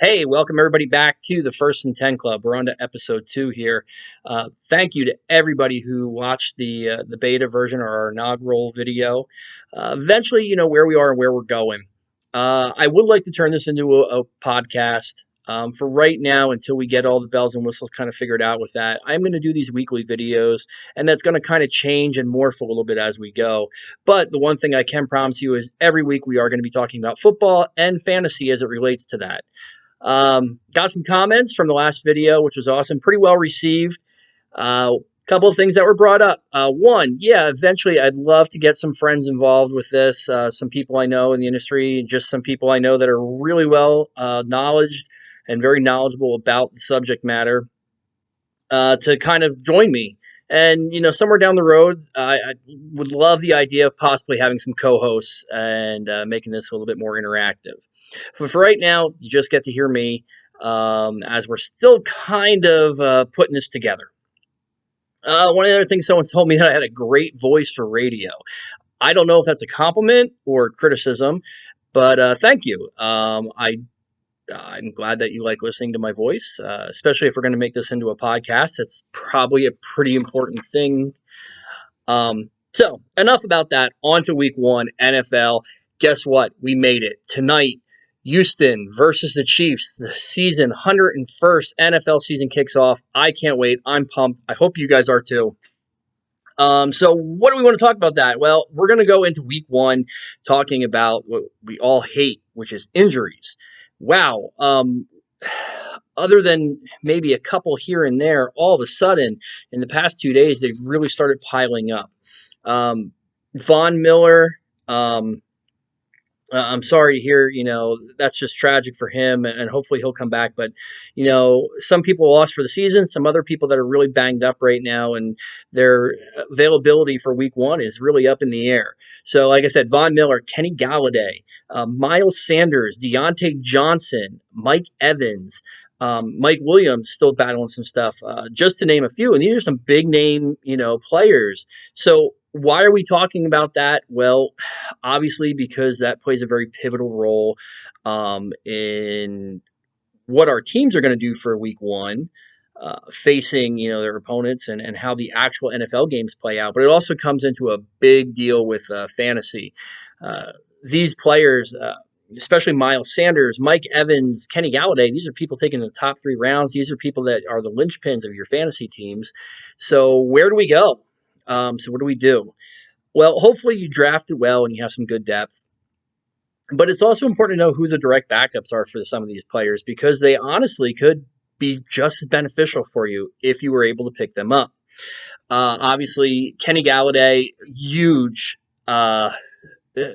Hey, welcome everybody back to the First and 10 Club. We're on to episode 2 here. Thank you to everybody who watched the beta version or our inaugural video. Eventually, you know where we are and where we're going. I would like to turn this into a podcast. For right now, until we get all the bells and whistles kind of figured out with that, I'm going to do these weekly videos, and that's going to kind of change and morph a little bit as we go. But the one thing I can promise you is every week we are going to be talking about football and fantasy as it relates to that. Got some comments from the last video, which was awesome. Pretty well received. Couple of things that were brought up. One, yeah, eventually I'd love to get some friends involved with this. Some people I know in the industry, just some people I know that are really well knowledge and very knowledgeable about the subject matter to kind of join me. And, you know, somewhere down the road, I would love the idea of possibly having some co-hosts and making this a little bit more interactive. But for right now, you just get to hear me as we're still kind of putting this together. One of the other things, someone told me that I had a great voice for radio. I don't know if that's a compliment or criticism, but thank you. I'm glad that you like listening to my voice, especially if we're going to make this into a podcast. It's probably a pretty important thing. So enough about that. On to week 1, NFL. Guess what? We made it. Tonight, Houston versus the Chiefs. The season 101st NFL season kicks off. I can't wait. I'm pumped. I hope you guys are too. So what do we want to talk about that? Well, we're going to go into week 1 talking about what we all hate, which is injuries. Wow. Other than maybe a couple here and there, all of a sudden, in the past 2 days, they've really started piling up. Von Miller, I'm sorry to hear, you know, that's just tragic for him, and hopefully he'll come back. But, you know, some people lost for the season, some other people that are really banged up right now, and their availability for week 1 is really up in the air. So, like I said, Von Miller, Kenny Galladay, Miles Sanders, Deontay Johnson, Mike Evans, Mike Williams still battling some stuff, just to name a few. And these are some big name, you know, players. So why are we talking about that? Well, obviously because that plays a very pivotal role in what our teams are going to do for week 1, facing, you know, their opponents and how the actual NFL games play out. But it also comes into a big deal with fantasy. These players, especially Miles Sanders, Mike Evans, Kenny Galladay, these are people taking the top 3 rounds. These are people that are the linchpins of your fantasy teams. So where do we go? So what do we do? Well, hopefully you drafted well and you have some good depth. But it's also important to know who the direct backups are for some of these players, because they honestly could be just as beneficial for you if you were able to pick them up. Obviously, Kenny Galladay, huge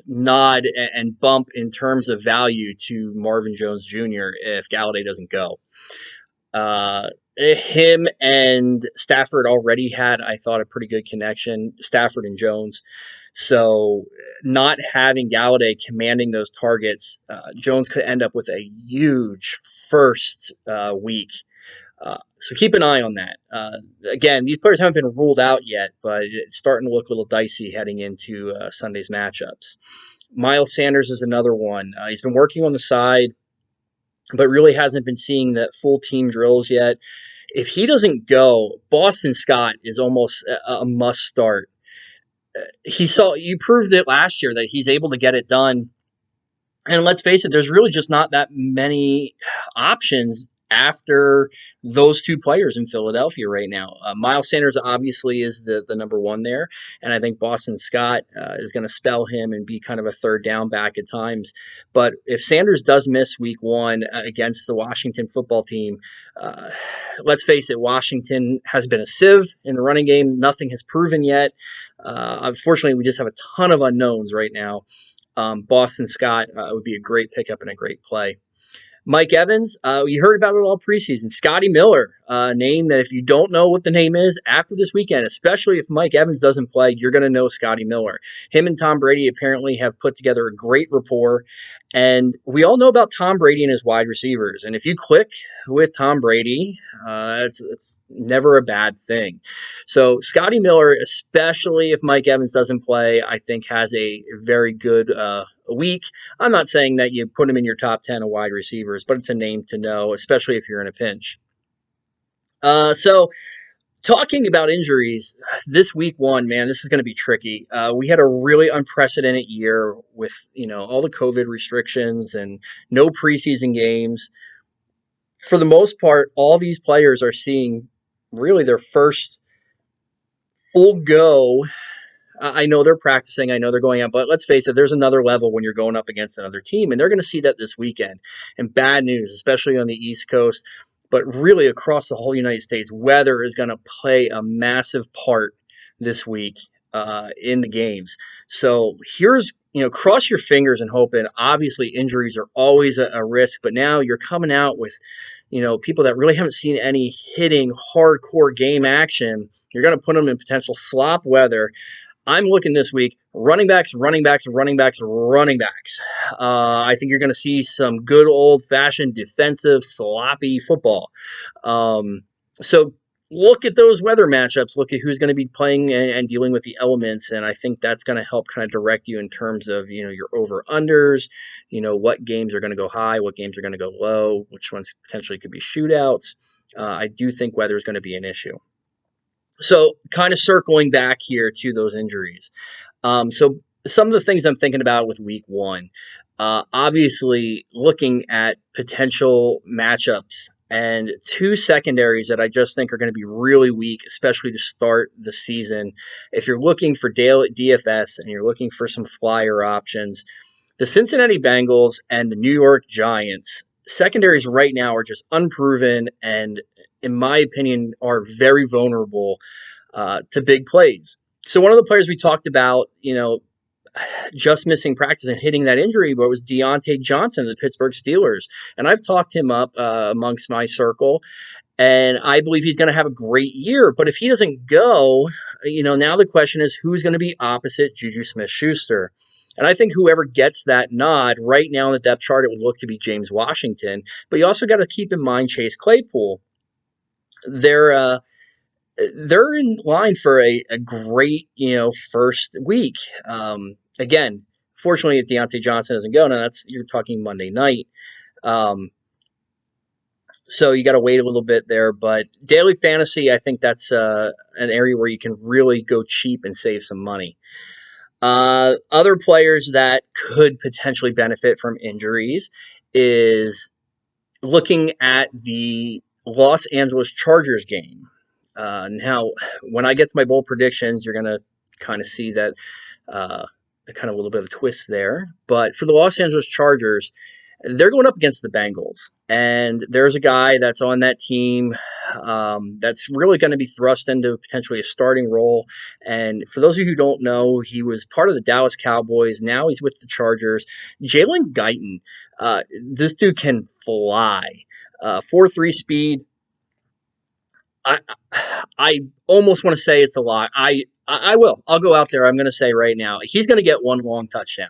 nod and bump in terms of value to Marvin Jones Jr. if Galladay doesn't go. Him and Stafford already had, I thought, a pretty good connection, Stafford and Jones. So not having Galladay commanding those targets, Jones could end up with a huge first week. So keep an eye on that. Again, these players haven't been ruled out yet, but it's starting to look a little dicey heading into Sunday's matchups. Miles Sanders is another one. He's been working on the side, but really hasn't been seeing the full team drills yet. If he doesn't go, Boston Scott is almost a must start. You proved it last year that he's able to get it done. And let's face it, there's really just not that many options after those 2 players in Philadelphia right now. Miles Sanders obviously is the number 1 there, and I think Boston Scott is going to spell him and be kind of a third down back at times. But if Sanders does miss week 1 against the Washington football team, let's face it, Washington has been a sieve in the running game. Nothing has proven yet. Unfortunately, we just have a ton of unknowns right now. Boston Scott would be a great pickup and a great play. Mike Evans, you heard about it all preseason. Scotty Miller, name that if you don't know what the name is after this weekend, especially if Mike Evans doesn't play, you're going to know Scotty Miller. Him and Tom Brady apparently have put together a great rapport. And we all know about Tom Brady and his wide receivers. And if you click with Tom Brady, it's never a bad thing. So Scotty Miller, especially if Mike Evans doesn't play, I think has a very good week. I'm not saying that you put him in your top 10 of wide receivers, but it's a name to know, especially if you're in a pinch. So talking about injuries, this week one, man, this is going to be tricky. We had a really unprecedented year with, all the COVID restrictions and no preseason games. For the most part, all these players are seeing really their first full go. I know they're practicing. I know they're going out, but let's face it, there's another level when you're going up against another team, and they're going to see that this weekend. And bad news, especially on the East Coast, but really across the whole United States, weather is going to play a massive part this week in the games. So here's, cross your fingers and hope. And obviously, injuries are always a risk, but now you're coming out with, people that really haven't seen any hitting hardcore game action. You're going to put them in potential slop weather. I'm looking this week, running backs, running backs, running backs, running backs. I think you're going to see some good old-fashioned defensive, sloppy football. So look at those weather matchups. Look at who's going to be playing and dealing with the elements, and I think that's going to help kind of direct you in terms of, your over-unders, what games are going to go high, what games are going to go low, which ones potentially could be shootouts. I do think weather is going to be an issue. So kind of circling back here to those injuries. So some of the things I'm thinking about with week one, obviously looking at potential matchups and two secondaries that I just think are going to be really weak, especially to start the season. If you're looking for daily DFS and you're looking for some flyer options, the Cincinnati Bengals and the New York Giants secondaries right now are just unproven and, in my opinion, are very vulnerable to big plays. So one of the players we talked about, just missing practice and hitting that injury, but it was Deontay Johnson of the Pittsburgh Steelers. And I've talked him up amongst my circle, and I believe he's going to have a great year. But if he doesn't go, now the question is who's going to be opposite Juju Smith-Schuster. And I think whoever gets that nod right now in the depth chart, it would look to be James Washington. But you also got to keep in mind Chase Claypool. They're in line for a great, first week. Again, fortunately, if Deontay Johnson doesn't go, now you're talking Monday night. So you got to wait a little bit there. But daily fantasy, I think that's an area where you can really go cheap and save some money. Other players that could potentially benefit from injuries is looking at the Los Angeles Chargers game. Now, when I get to my bold predictions, you're going to kind of see that kind of a little bit of a twist there. But for the Los Angeles Chargers, they're going up against the Bengals. And there's a guy that's on that team that's really going to be thrust into potentially a starting role. And for those of you who don't know, he was part of the Dallas Cowboys. Now he's with the Chargers. Jalen Guyton, this dude can fly. 4.3 speed. I almost want to say it's a lie. I will. I'll go out there. I'm going to say right now, he's going to get one long touchdown.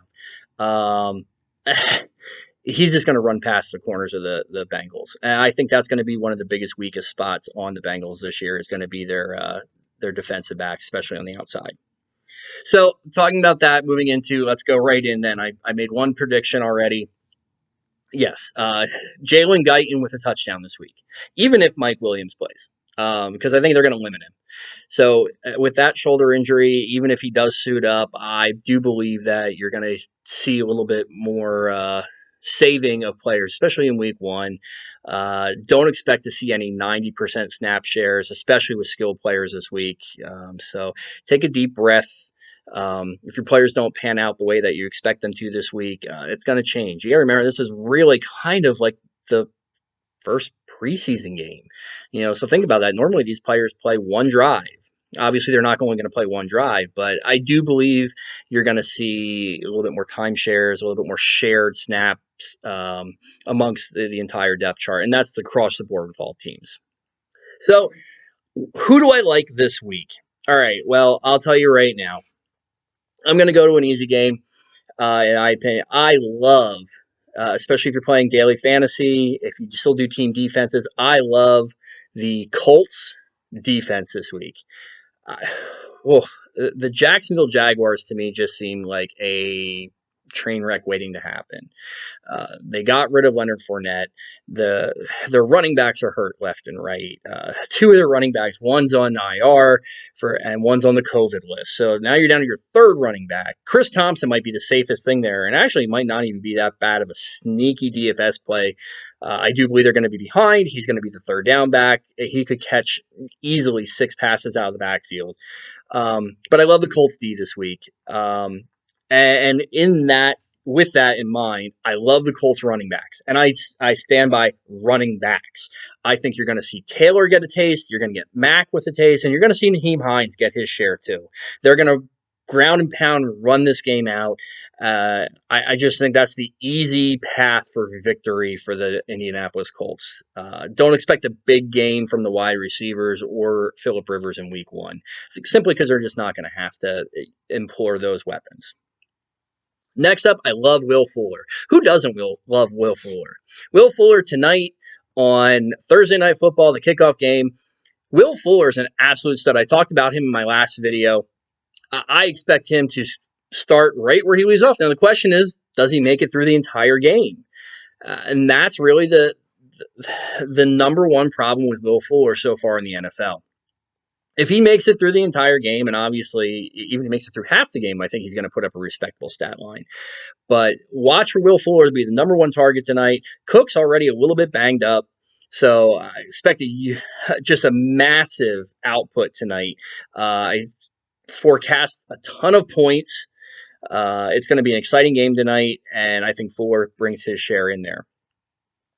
He's just going to run past the corners of the Bengals. And I think that's going to be one of the biggest, weakest spots on the Bengals this year is going to be their defensive backs, especially on the outside. So talking about that, moving into, let's go right in then. I made one prediction already. Yes, Jalen Guyton with a touchdown this week, even if Mike Williams plays. Because I think they're going to limit him. So with that shoulder injury, even if he does suit up, I do believe that you're going to see a little bit more saving of players, especially in week one. Don't expect to see any 90% snap shares, especially with skilled players this week. So take a deep breath. If your players don't pan out the way that you expect them to this week, it's going to change. You got to remember, this is really kind of like the first preseason game. So think about that. Normally these players play one drive. Obviously they're not only going to play one drive, but I do believe you're going to see a little bit more timeshares, a little bit more shared snaps amongst the entire depth chart. And that's across the board with all teams. So, who do I like this week? All right. Well, I'll tell you right now. I'm going to go to an easy game. In my opinion, I love, especially if you're playing daily fantasy, if you still do team defenses, I love the Colts defense this week. I, oh, the Jacksonville Jaguars to me just seem like a train wreck waiting to happen. They got rid of Leonard Fournette. Their running backs are hurt left and right. Two of their running backs, one's on IR and one's on the COVID list. So now you're down to your third running back. Chris Thompson might be the safest thing there, and actually might not even be that bad of a sneaky DFS play. I do believe they're going to be behind. He's going to be the third down back. He could catch easily 6 passes out of the backfield. But I love the Colts D this week. And in that, with that in mind, I love the Colts running backs, and I stand by running backs. I think you're going to see Taylor get a taste, you're going to get Mack with a taste, and you're going to see Nyheim Hines get his share too. They're going to ground and pound and run this game out. I just think that's the easy path for victory for the Indianapolis Colts. Don't expect a big game from the wide receivers or Phillip Rivers in week 1, simply because they're just not going to have to implore those weapons. Next up, I love Will Fuller. Who doesn't love Will Fuller? Will Fuller tonight on Thursday Night Football, the kickoff game. Will Fuller is an absolute stud. I talked about him in my last video. I expect him to start right where he leaves off. Now, the question is, does he make it through the entire game? And that's really the number one problem with Will Fuller so far in the NFL. If he makes it through the entire game, and obviously even if he makes it through half the game, I think he's going to put up a respectable stat line. But watch for Will Fuller to be the number one target tonight. Cook's already a little bit banged up, so I expect just a massive output tonight. I forecast a ton of points. It's going to be an exciting game tonight, and I think Fuller brings his share in there.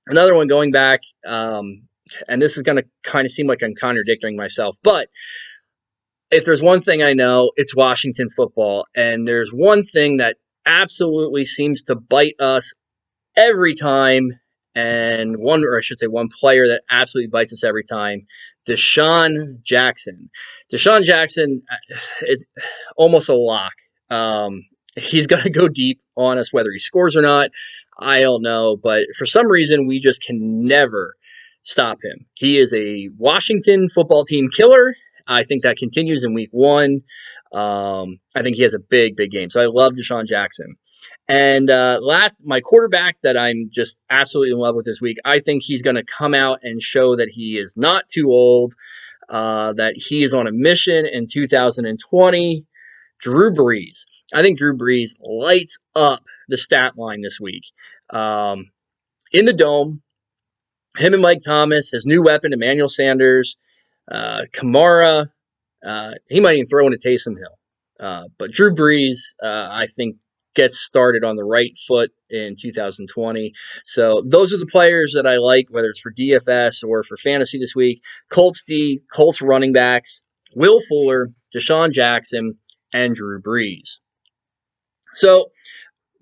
Another one going back, and this is going to kind of seem like I'm contradicting myself, but if there's one thing I know, it's Washington football. And there's one thing that absolutely seems to bite us every time, and one player that absolutely bites us every time, DeSean Jackson. DeSean Jackson is almost a lock. He's going to go deep on us, whether he scores or not. I don't know, but for some reason, we just can never stop him. He is a Washington football team killer. I think that continues in week 1. I think he has a big, big game. So I love DeSean Jackson. And my quarterback that I'm just absolutely in love with this week, I think he's going to come out and show that he is not too old, that he is on a mission in 2020. Drew Brees. I think Drew Brees lights up the stat line this week. In the Dome, him and Mike Thomas, his new weapon, Emmanuel Sanders, Kamara, he might even throw in a Taysom Hill. But Drew Brees, I think, gets started on the right foot in 2020. So those are the players that I like, whether it's for DFS or for fantasy this week. Colts D, Colts running backs, Will Fuller, DeSean Jackson, and Drew Brees. So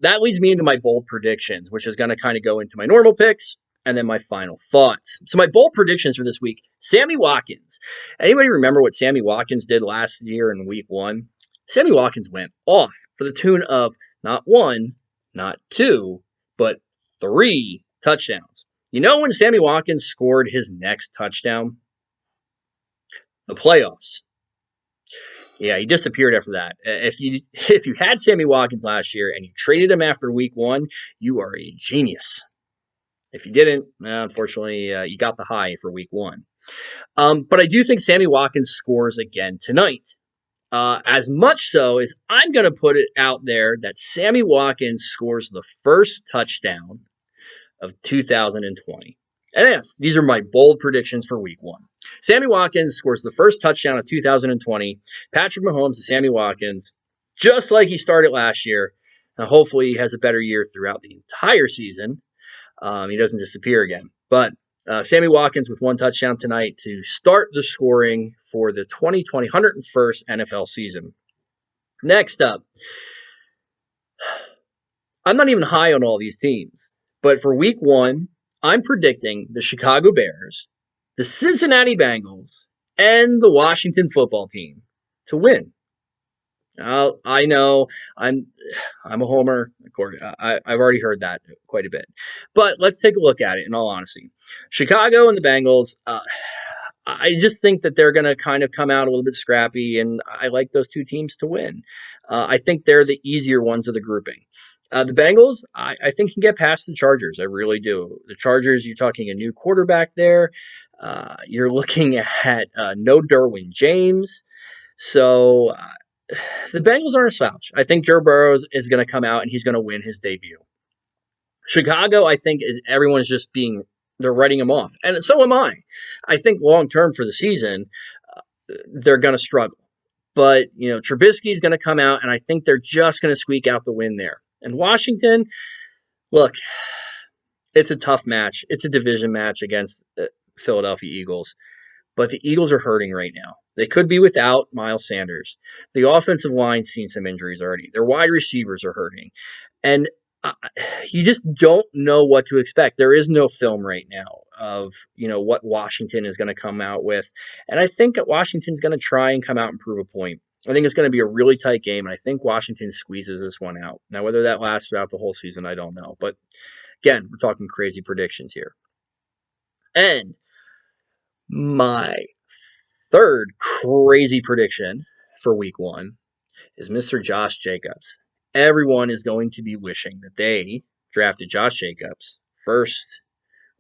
that leads me into my bold predictions, which is going to kind of go into my normal picks and then my final thoughts. So my bold predictions for this week, Sammy Watkins. Anybody remember what Sammy Watkins did last year in week 1? Sammy Watkins went off for the tune of not 1, not 2, but 3 touchdowns. You know when Sammy Watkins scored his next touchdown? The playoffs. Yeah, he disappeared after that. If you had Sammy Watkins last year and you traded him after week 1, you are a genius. If you didn't, unfortunately, you got the high for week 1. But I do think Sammy Watkins scores again tonight. As much so as I'm going to put it out there that Sammy Watkins scores the first touchdown of 2020. And yes, these are my bold predictions for week 1. Sammy Watkins scores the first touchdown of 2020. Patrick Mahomes and Sammy Watkins, just like he started last year. And hopefully he has a better year throughout the entire season. He doesn't disappear again. But Sammy Watkins with 1 touchdown tonight to start the scoring for the 2020 101st NFL season. Next up, I'm not even high on all these teams. But for week 1, I'm predicting the Chicago Bears, the Cincinnati Bengals and the Washington football team to win. I know I'm a homer. Of course, I've already heard that quite a bit. But let's take a look at it. In all honesty, Chicago and the Bengals. I just think that they're going to kind of come out a little bit scrappy, and I like those two teams to win. I think they're the easier ones of the grouping. The Bengals, I think can get past the Chargers. I really do. The Chargers, you're talking a new quarterback there. You're looking at no Derwin James. So the Bengals aren't a slouch. I think Joe Burrow is going to come out and he's going to win his debut. Chicago, I think, is everyone's just they're writing him off. And so am I. I think long term for the season, they're going to struggle. But, Trubisky is going to come out, and I think they're just going to squeak out the win there. And Washington, look, it's a tough match. It's a division match against the Philadelphia Eagles. But the Eagles are hurting right now. They could be without Miles Sanders. The offensive line's seen some injuries already. Their wide receivers are hurting. And you just don't know what to expect. There is no film right now of, what Washington is going to come out with. And I think Washington's going to try and come out and prove a point. I think it's going to be a really tight game, and I think Washington squeezes this one out. Now, whether that lasts throughout the whole season, I don't know. But again, we're talking crazy predictions here. And my third crazy prediction for week one is Mr. Josh Jacobs. Everyone is going to be wishing that they drafted Josh Jacobs first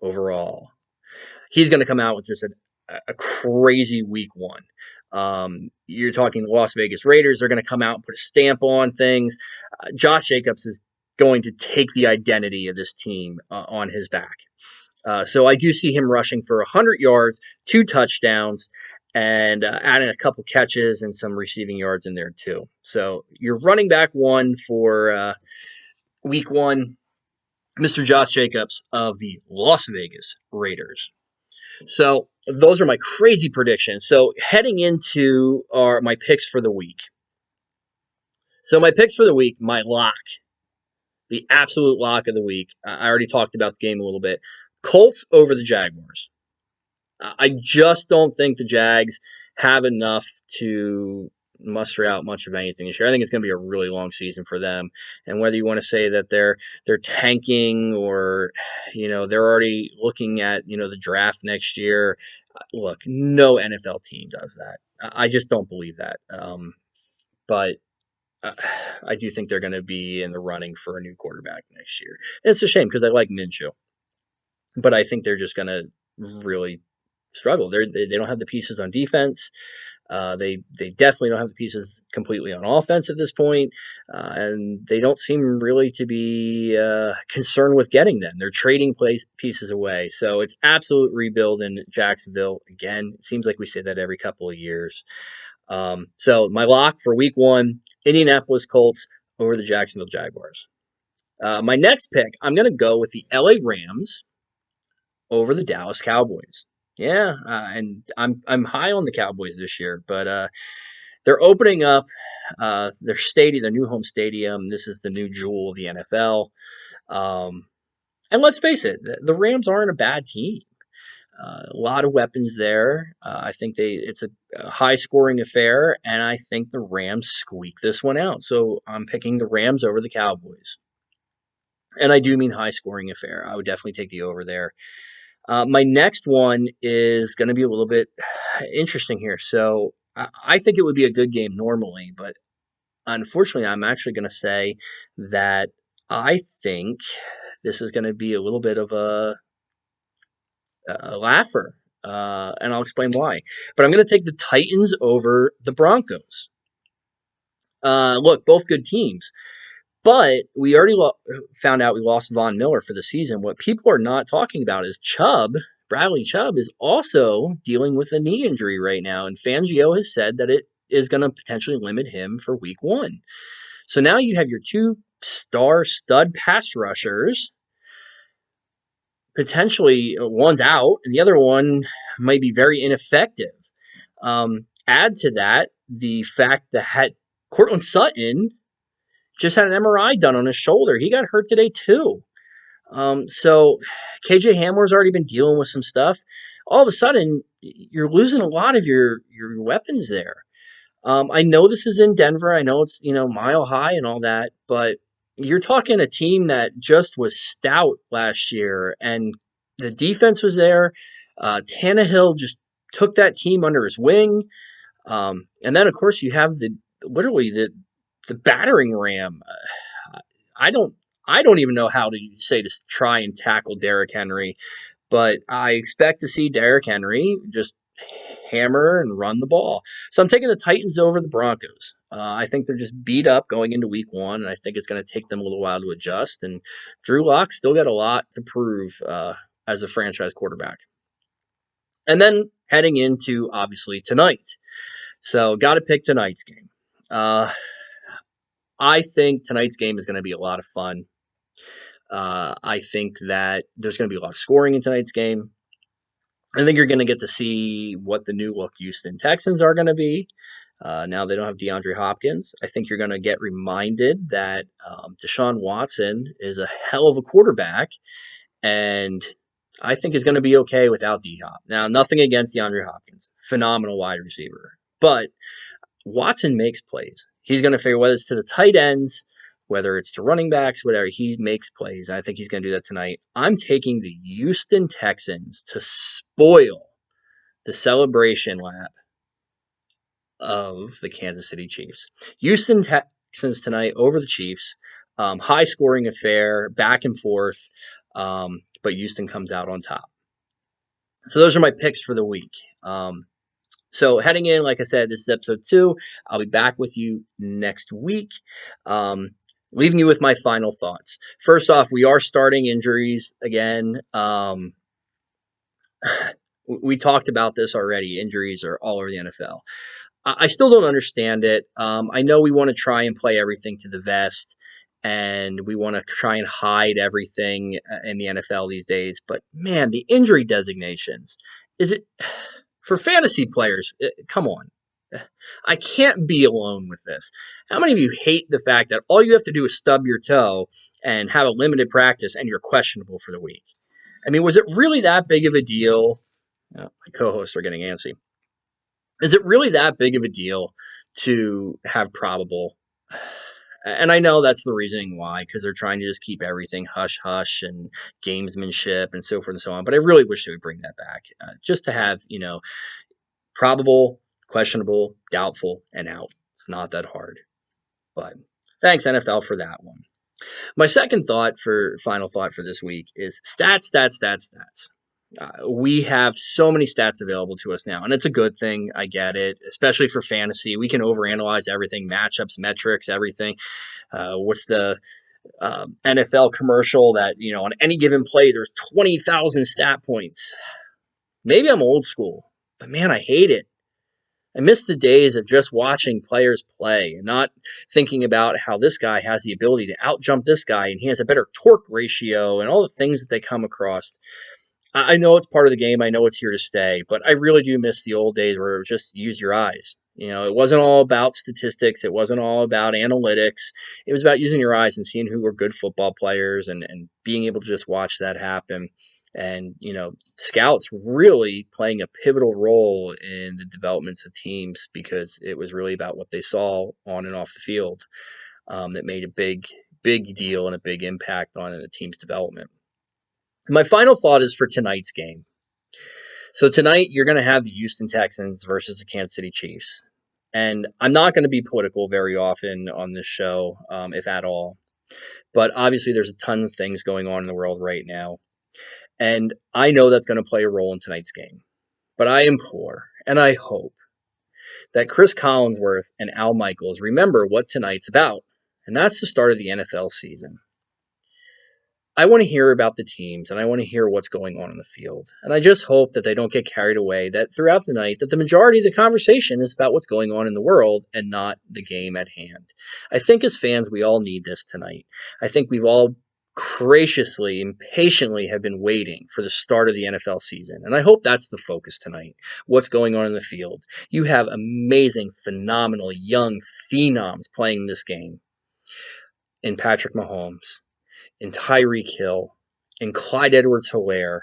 overall. He's going to come out with just a crazy week one. You're talking the Las Vegas Raiders. They're going to come out and put a stamp on things. Josh Jacobs is going to take the identity of this team on his back. So I do see him rushing for 100 yards, 2 touchdowns, and adding a couple catches and some receiving yards in there too. So your running back one for week one, Mr. Josh Jacobs of the Las Vegas Raiders. So those are my crazy predictions. So heading into my picks for the week. So my picks for the week, my lock, the absolute lock of the week. I already talked about the game a little bit. Colts over the Jaguars. I just don't think the Jags have enough to muster out much of anything this year. I think it's going to be a really long season for them. And whether you want to say that they're tanking or, they're already looking at, the draft next year, look, no NFL team does that. I just don't believe that. But I do think they're going to be in the running for a new quarterback next year. And it's a shame because I like Minshew. But I think they're just going to really struggle. They don't have the pieces on defense. They definitely don't have the pieces completely on offense at this point, and they don't seem really to be concerned with getting them. They're trading pieces away, so it's absolute rebuild in Jacksonville. Again, it seems like we say that every couple of years. So my lock for week one, Indianapolis Colts over the Jacksonville Jaguars. My next pick, I'm going to go with the LA Rams over the Dallas Cowboys. Yeah, and I'm high on the Cowboys this year, but they're opening up their stadium, their new home stadium. This is the new jewel of the NFL. And let's face it, the Rams aren't a bad team. A lot of weapons there. I think it's a high-scoring affair, and I think the Rams squeak this one out. So I'm picking the Rams over the Cowboys. And I do mean high-scoring affair. I would definitely take the over there. My next one is going to be a little bit interesting here. So I think it would be a good game normally, but unfortunately, I'm actually going to say that I think this is going to be a little bit of a laugher, and I'll explain why. But I'm going to take the Titans over the Broncos. Look, both good teams. But we already found out we lost Von Miller for the season. What people are not talking about is Bradley Chubb, is also dealing with a knee injury right now. And Fangio has said that it is going to potentially limit him for week one. So now you have your 2 star stud pass rushers. Potentially one's out and the other one might be very ineffective. Add to that the fact that Courtland Sutton just had an MRI done on his shoulder. He got hurt today too. So KJ Hamler's already been dealing with some stuff. all of a sudden you're losing a lot of your weapons there. I know this is in Denver. I know it's, Mile High and all that, but you're talking a team that just was stout last year, and the defense was there. Tannehill just took that team under his wing, and then of course you have literally the battering ram. I don't I don't even know how to say to try and tackle Derrick Henry, but I expect to see Derrick Henry just hammer and run the ball. So I'm taking the Titans over the Broncos. I think they're just beat up going into week one, and I think it's going to take them a little while to adjust. And Drew Lock still got a lot to prove as a franchise quarterback. And then heading into, obviously, tonight. So got to pick tonight's game. I think tonight's game is going to be a lot of fun. I think that there's going to be a lot of scoring in tonight's game. I think you're going to get to see what the new look Houston Texans are going to be. Now they don't have DeAndre Hopkins. I think you're going to get reminded that Deshaun Watson is a hell of a quarterback, and I think is going to be okay without D-Hop. Now, nothing against DeAndre Hopkins. Phenomenal wide receiver. But Watson makes plays. He's going to figure whether it's to the tight ends, whether it's to running backs, whatever, he makes plays. And I think he's going to do that tonight. I'm taking the Houston Texans to spoil the celebration lap of the Kansas City Chiefs. Houston Texans tonight over the Chiefs. High scoring affair, back and forth, but Houston comes out on top. So those are my picks for the week. So heading in, like I said, this is episode 2. I'll be back with you next week. Leaving you with my final thoughts. First off, we are starting injuries again. We talked about this already. Injuries are all over the NFL. I still don't understand it. I know we want to try and play everything to the vest, and we want to try and hide everything in the NFL these days. But man, the injury designations, is it for fantasy players? Come on. I can't be alone with this. How many of you hate the fact that all you have to do is stub your toe and have a limited practice and you're questionable for the week? I mean, was it really that big of a deal? Oh, my co-hosts are getting antsy. Is it really that big of a deal to have probable? And I know that's the reasoning why, because they're trying to just keep everything hush-hush and gamesmanship and so forth and so on. But I really wish they would bring that back, just to have, probable, questionable, doubtful, and out. It's not that hard. But thanks, NFL, for that one. My second final thought for this week is stats. We have so many stats available to us now, and it's a good thing. I get it, especially for fantasy. We can overanalyze everything, matchups, metrics, everything. What's the NFL commercial that, on any given play, there's 20,000 stat points? Maybe I'm old school, but man, I hate it. I miss the days of just watching players play and not thinking about how this guy has the ability to outjump this guy and he has a better torque ratio and all the things that they come across. I know it's part of the game. I know it's here to stay, but I really do miss the old days where it was just use your eyes. It wasn't all about statistics. It wasn't all about analytics. It was about using your eyes and seeing who were good football players and being able to just watch that happen. And, scouts really playing a pivotal role in the developments of teams because it was really about what they saw on and off the field that made a big, big deal and a big impact on a team's development. My final thought is for tonight's game. So tonight you're going to have the Houston Texans versus the Kansas City Chiefs. And I'm not going to be political very often on this show, if at all. But obviously there's a ton of things going on in the world right now. And I know that's going to play a role in tonight's game. But I implore and I hope that Chris Collinsworth and Al Michaels remember what tonight's about. And that's the start of the NFL season. I want to hear about the teams and I want to hear what's going on in the field. And I just hope that they don't get carried away, that throughout the night, that the majority of the conversation is about what's going on in the world and not the game at hand. I think as fans, we all need this tonight. I think we've all graciously and patiently have been waiting for the start of the NFL season. And I hope that's the focus tonight, what's going on in the field. You have amazing, phenomenal, young phenoms playing this game in Patrick Mahomes, in Tyreek Hill, in Clyde Edwards-Helaire.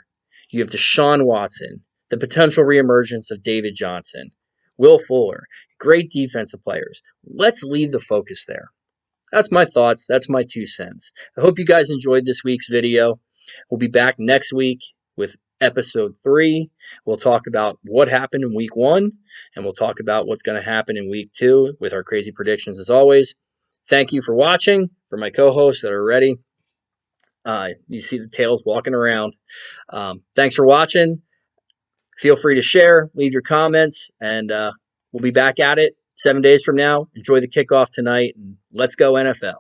You have Deshaun Watson, the potential reemergence of David Johnson, Will Fuller, great defensive players. Let's leave the focus there. That's my thoughts. That's my 2 cents. I hope you guys enjoyed this week's video. We'll be back next week with episode 3. We'll talk about what happened in week 1, and we'll talk about what's going to happen in week 2 with our crazy predictions as always. Thank you for watching. For my co-hosts that are ready, you see the tails walking around. Thanks for watching. Feel free to share, leave your comments, and we'll be back at it 7 days from now. Enjoy the kickoff tonight, and let's go NFL.